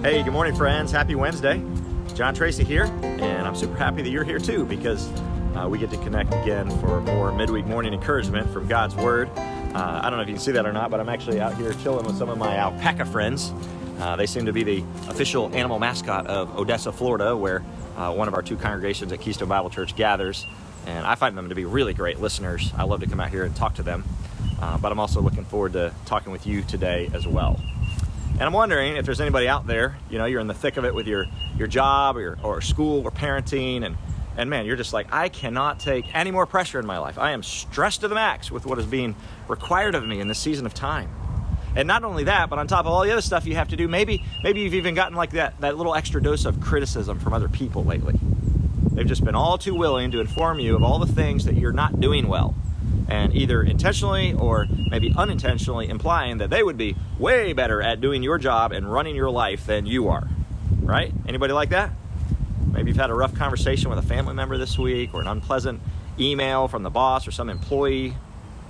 Hey, good morning, friends. Happy Wednesday. John Tracy here, and I'm super happy that you're here too, because we get to connect again for more midweek morning encouragement from God's Word. I don't know if you can see that or not, but I'm actually out here chilling with some of my alpaca friends. They seem to be the official animal mascot of Odessa, Florida, where one of our two congregations at Keystone Bible Church gathers, and I find them to be really great listeners. I love to come out here and talk to them, but I'm also looking forward to talking with you today as well. And I'm wondering if there's anybody out there, you're in the thick of it with your job or school or parenting, and man, you're just like, I cannot take any more pressure in my life. I am stressed to the max with what is being required of me in this season of time. And not only that, but on top of all the other stuff you have to do, maybe you've even gotten like that little extra dose of criticism from other people lately. They've just been all too willing to inform you of all the things that you're not doing well, and either intentionally or maybe unintentionally implying that they would be way better at doing your job and running your life than you are, right? Anybody like that? Maybe you've had a rough conversation with a family member this week, or an unpleasant email from the boss or some employee,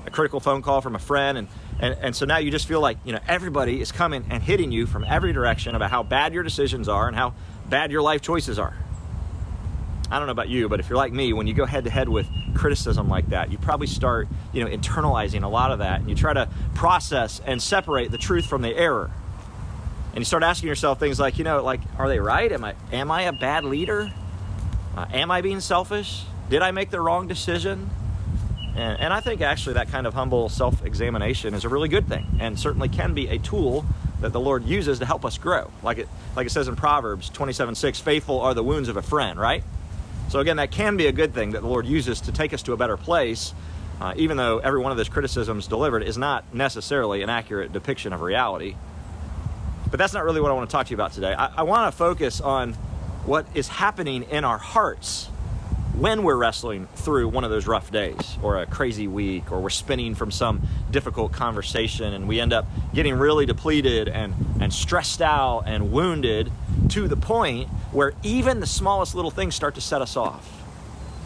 a critical phone call from a friend, and so now you just feel like, everybody is coming and hitting you from every direction about how bad your decisions are and how bad your life choices are. I don't know about you, but if you're like me, when you go head to head with criticism like that, you probably start, internalizing a lot of that, and you try to process and separate the truth from the error. And you start asking yourself things like, are they right? Am I a bad leader? Am I being selfish? Did I make the wrong decision? And I think actually that kind of humble self-examination is a really good thing, and certainly can be a tool that the Lord uses to help us grow. Like it says in Proverbs 27:6, faithful are the wounds of a friend, right? So again, that can be a good thing that the Lord uses to take us to a better place, even though every one of those criticisms delivered is not necessarily an accurate depiction of reality. But that's not really what I want to talk to you about today. I want to focus on what is happening in our hearts when we're wrestling through one of those rough days, or a crazy week, or we're spinning from some difficult conversation, and we end up getting really depleted and stressed out and wounded to the point where even the smallest little things start to set us off.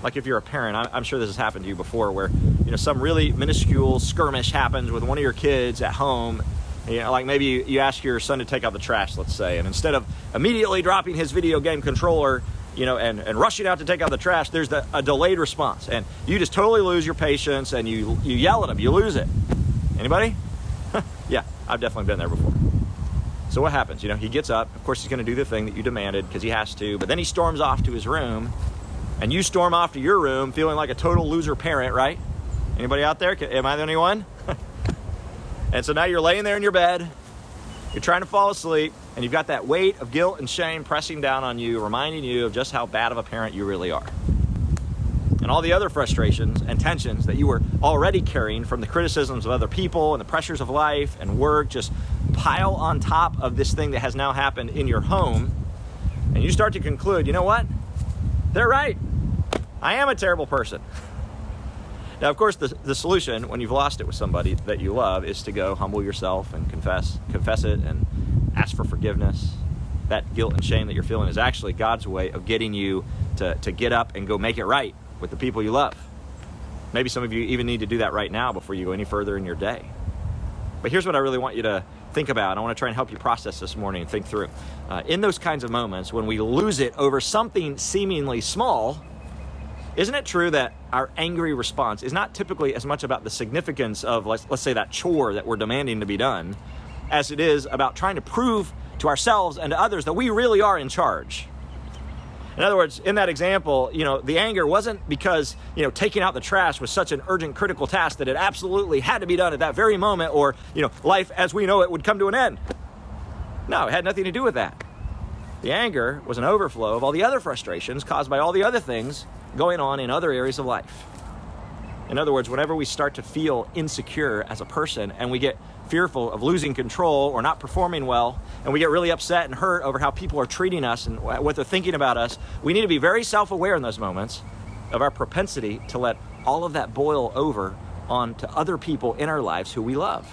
Like if you're a parent, I'm sure this has happened to you before, where some really minuscule skirmish happens with one of your kids at home. Like maybe you ask your son to take out the trash, let's say, and instead of immediately dropping his video game controller, and rushing out to take out the trash, there's a delayed response, and you just totally lose your patience, and you yell at him, you lose it. Anybody? Yeah, I've definitely been there before. So what happens? He gets up, of course he's going to do the thing that you demanded because he has to, but then he storms off to his room, and you storm off to your room feeling like a total loser parent, right? Anybody out there? Am I the only one? And so now you're laying there in your bed, you're trying to fall asleep, and you've got that weight of guilt and shame pressing down on you, reminding you of just how bad of a parent you really are. And all the other frustrations and tensions that you were already carrying from the criticisms of other people and the pressures of life and work just pile on top of this thing that has now happened in your home. And you start to conclude, you know what? They're right. I am a terrible person. Now, of course, the solution when you've lost it with somebody that you love is to go humble yourself and confess it and ask for forgiveness. That guilt and shame that you're feeling is actually God's way of getting you to get up and go make it right with the people you love. Maybe some of you even need to do that right now before you go any further in your day. But here's what I really want you to think about. I want to try and help you process this morning and think through. In those kinds of moments when we lose it over something seemingly small, isn't it true that our angry response is not typically as much about the significance of, let's say, that chore that we're demanding to be done, as it is about trying to prove to ourselves and to others that we really are in charge? In other words, in that example, the anger wasn't because, taking out the trash was such an urgent, critical task that it absolutely had to be done at that very moment, or, life as we know it would come to an end. No, it had nothing to do with that. The anger was an overflow of all the other frustrations caused by all the other things going on in other areas of life. In other words, whenever we start to feel insecure as a person, and we get fearful of losing control or not performing well, and we get really upset and hurt over how people are treating us and what they're thinking about us, we need to be very self-aware in those moments of our propensity to let all of that boil over onto other people in our lives who we love.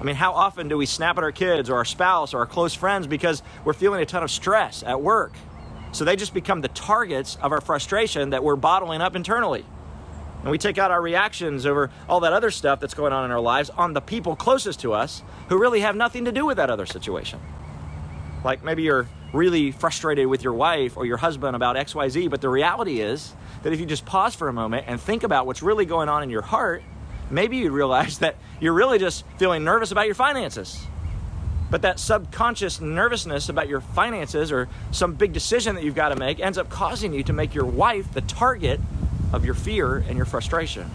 I mean, how often do we snap at our kids or our spouse or our close friends because we're feeling a ton of stress at work? So they just become the targets of our frustration that we're bottling up internally. And we take out our reactions over all that other stuff that's going on in our lives on the people closest to us who really have nothing to do with that other situation. Like maybe you're really frustrated with your wife or your husband about XYZ, but the reality is that if you just pause for a moment and think about what's really going on in your heart, maybe you'd realize that you're really just feeling nervous about your finances. But that subconscious nervousness about your finances or some big decision that you've got to make ends up causing you to make your wife the target of your fear and your frustration.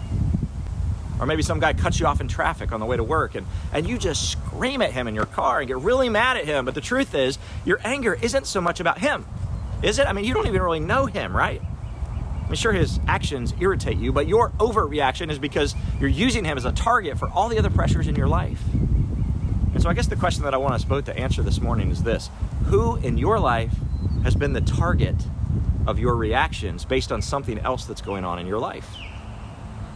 Or maybe some guy cuts you off in traffic on the way to work and you just scream at him in your car and get really mad at him. But the truth is, your anger isn't so much about him, is it? I mean, you don't even really know him, right? I mean, sure, his actions irritate you, but your overreaction is because you're using him as a target for all the other pressures in your life. And so I guess the question that I want us both to answer this morning is this: who in your life has been the target of your reactions based on something else that's going on in your life?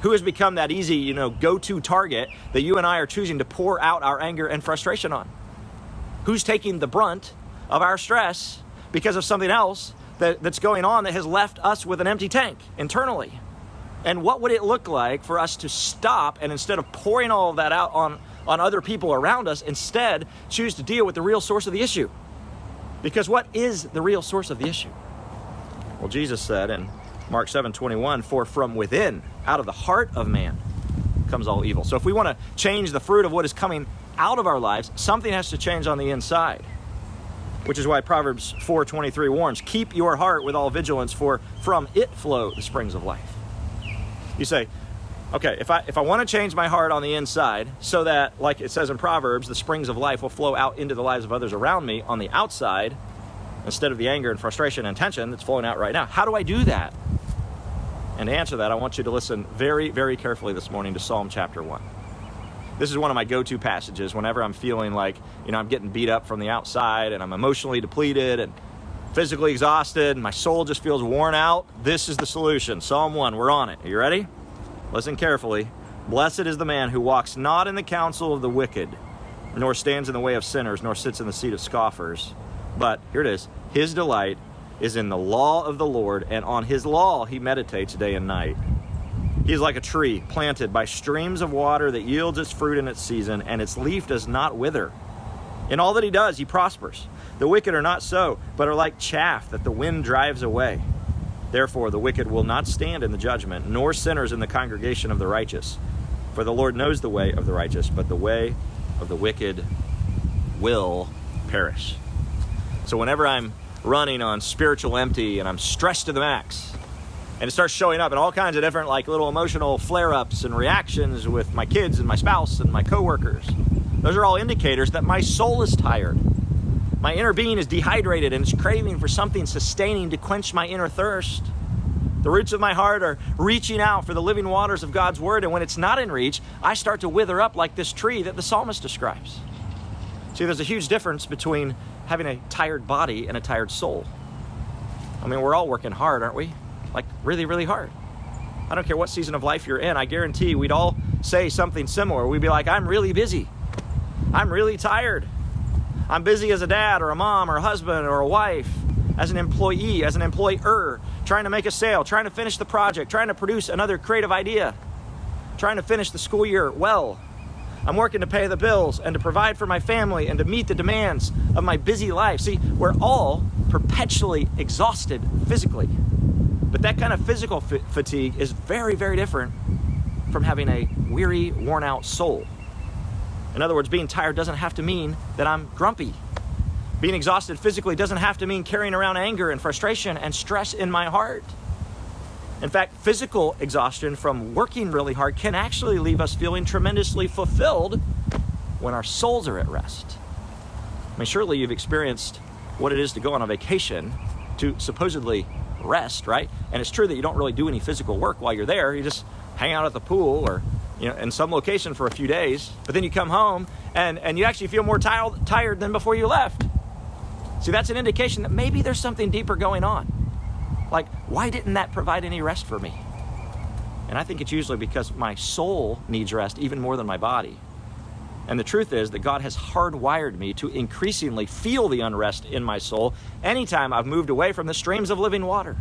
Who has become that easy, go-to target that you and I are choosing to pour out our anger and frustration on? Who's taking the brunt of our stress because of something else that's going on that has left us with an empty tank internally? And what would it look like for us to stop and, instead of pouring all of that out on other people around us, instead choose to deal with the real source of the issue? Because what is the real source of the issue? Well, Jesus said in Mark 7:21, "For from within, out of the heart of man, comes all evil." So if we want to change the fruit of what is coming out of our lives, something has to change on the inside. Which is why Proverbs 4:23 warns, "Keep your heart with all vigilance, for from it flow the springs of life." You say, okay, if I want to change my heart on the inside so that, like it says in Proverbs, the springs of life will flow out into the lives of others around me on the outside, instead of the anger and frustration and tension that's flowing out right now, how do I do that? And to answer that, I want you to listen very, very carefully this morning to Psalm chapter 1. This is one of my go-to passages whenever I'm feeling like, I'm getting beat up from the outside and I'm emotionally depleted and physically exhausted and my soul just feels worn out. This is the solution. Psalm 1, we're on it. Are you ready? Listen carefully. "Blessed is the man who walks not in the counsel of the wicked, nor stands in the way of sinners, nor sits in the seat of scoffers. But," here it is, "his delight is in the law of the Lord, and on his law he meditates day and night. He is like a tree planted by streams of water that yields its fruit in its season, and its leaf does not wither. In all that he does, he prospers. The wicked are not so, but are like chaff that the wind drives away. Therefore the wicked will not stand in the judgment, nor sinners in the congregation of the righteous. For the Lord knows the way of the righteous, but the way of the wicked will perish." So whenever I'm running on spiritual empty and I'm stressed to the max, and it starts showing up in all kinds of different little emotional flare-ups and reactions with my kids and my spouse and my coworkers, those are all indicators that my soul is tired. My inner being is dehydrated and it's craving for something sustaining to quench my inner thirst. The roots of my heart are reaching out for the living waters of God's word, and when it's not in reach, I start to wither up like this tree that the psalmist describes. See, there's a huge difference between having a tired body and a tired soul. I mean, we're all working hard, aren't we? Really, really hard. I don't care what season of life you're in, I guarantee we'd all say something similar. We'd be like, "I'm really busy. I'm really tired. I'm busy as a dad or a mom or a husband or a wife, as an employee, as an employer, trying to make a sale, trying to finish the project, trying to produce another creative idea, trying to finish the school year well. I'm working to pay the bills and to provide for my family and to meet the demands of my busy life." See, we're all perpetually exhausted physically. But that kind of physical fatigue is very, very different from having a weary, worn out soul. In other words, being tired doesn't have to mean that I'm grumpy. Being exhausted physically doesn't have to mean carrying around anger and frustration and stress in my heart. In fact, physical exhaustion from working really hard can actually leave us feeling tremendously fulfilled when our souls are at rest. I mean, surely you've experienced what it is to go on a vacation to supposedly rest, right? And it's true that you don't really do any physical work while you're there. You just hang out at the pool or in some location for a few days, but then you come home and you actually feel more tired than before you left. See, that's an indication that maybe there's something deeper going on. Why didn't that provide any rest for me? And I think it's usually because my soul needs rest even more than my body. And the truth is that God has hardwired me to increasingly feel the unrest in my soul anytime I've moved away from the streams of living water.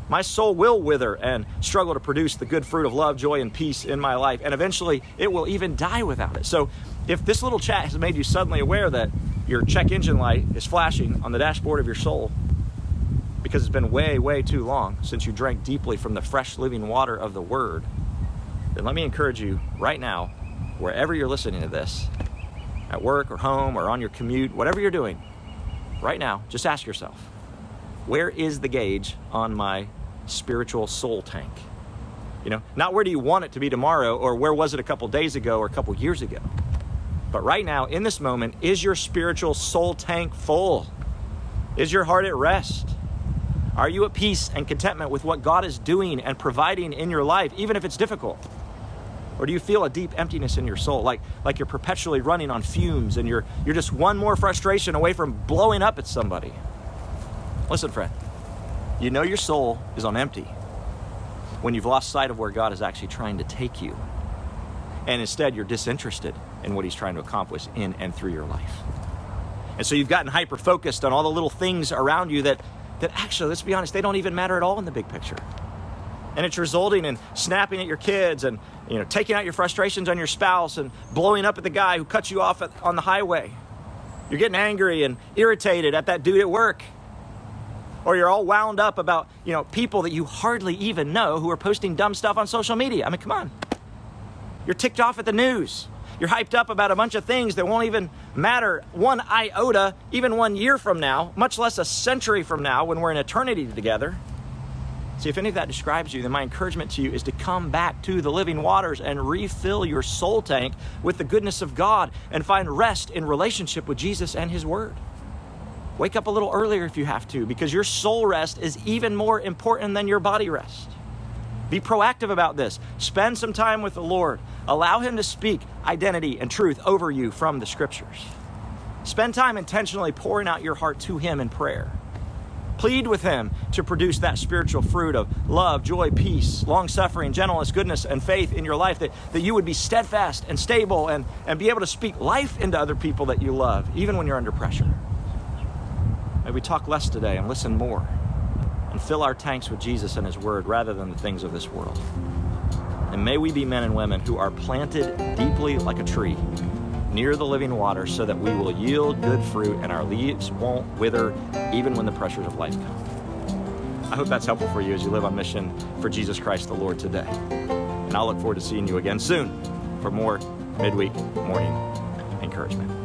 My soul will wither and struggle to produce the good fruit of love, joy, and peace in my life, and eventually it will even die without it. So if this little chat has made you suddenly aware that your check engine light is flashing on the dashboard of your soul because it's been way, way too long since you drank deeply from the fresh living water of the Word, then let me encourage you right now, wherever you're listening to this, at work or home or on your commute, whatever you're doing, right now, just ask yourself, where is the gauge on my spiritual soul tank? You know, not where do you want it to be tomorrow, or where was it a couple days ago or a couple years ago? But right now, in this moment, is your spiritual soul tank full? Is your heart at rest? Are you at peace and contentment with what God is doing and providing in your life, even if it's difficult? Or do you feel a deep emptiness in your soul, like you're perpetually running on fumes and you're just one more frustration away from blowing up at somebody? Listen, friend, you know your soul is on empty when you've lost sight of where God is actually trying to take you. And instead, you're disinterested in what He's trying to accomplish in and through your life. And so you've gotten hyper-focused on all the little things around you that actually, let's be honest, they don't even matter at all in the big picture. And it's resulting in snapping at your kids and, taking out your frustrations on your spouse and blowing up at the guy who cut you off on the highway. You're getting angry and irritated at that dude at work. Or you're all wound up about, people that you hardly even know who are posting dumb stuff on social media. I mean, come on. You're ticked off at the news. You're hyped up about a bunch of things that won't even matter one iota, even 1 year from now, much less a century from now when we're in eternity together. See, if any of that describes you, then my encouragement to you is to come back to the living waters and refill your soul tank with the goodness of God and find rest in relationship with Jesus and His Word. Wake up a little earlier if you have to, because your soul rest is even more important than your body rest. Be proactive about this. Spend some time with the Lord. Allow Him to speak identity and truth over you from the Scriptures. Spend time intentionally pouring out your heart to Him in prayer. Plead with Him to produce that spiritual fruit of love, joy, peace, long-suffering, gentleness, goodness, and faith in your life, that you would be steadfast and stable and be able to speak life into other people that you love, even when you're under pressure. May we talk less today and listen more and fill our tanks with Jesus and His Word rather than the things of this world. And may we be men and women who are planted deeply like a tree near the living water so that we will yield good fruit and our leaves won't wither even when the pressures of life come. I hope that's helpful for you as you live on mission for Jesus Christ the Lord today. And I'll look forward to seeing you again soon for more Midweek Morning Encouragement.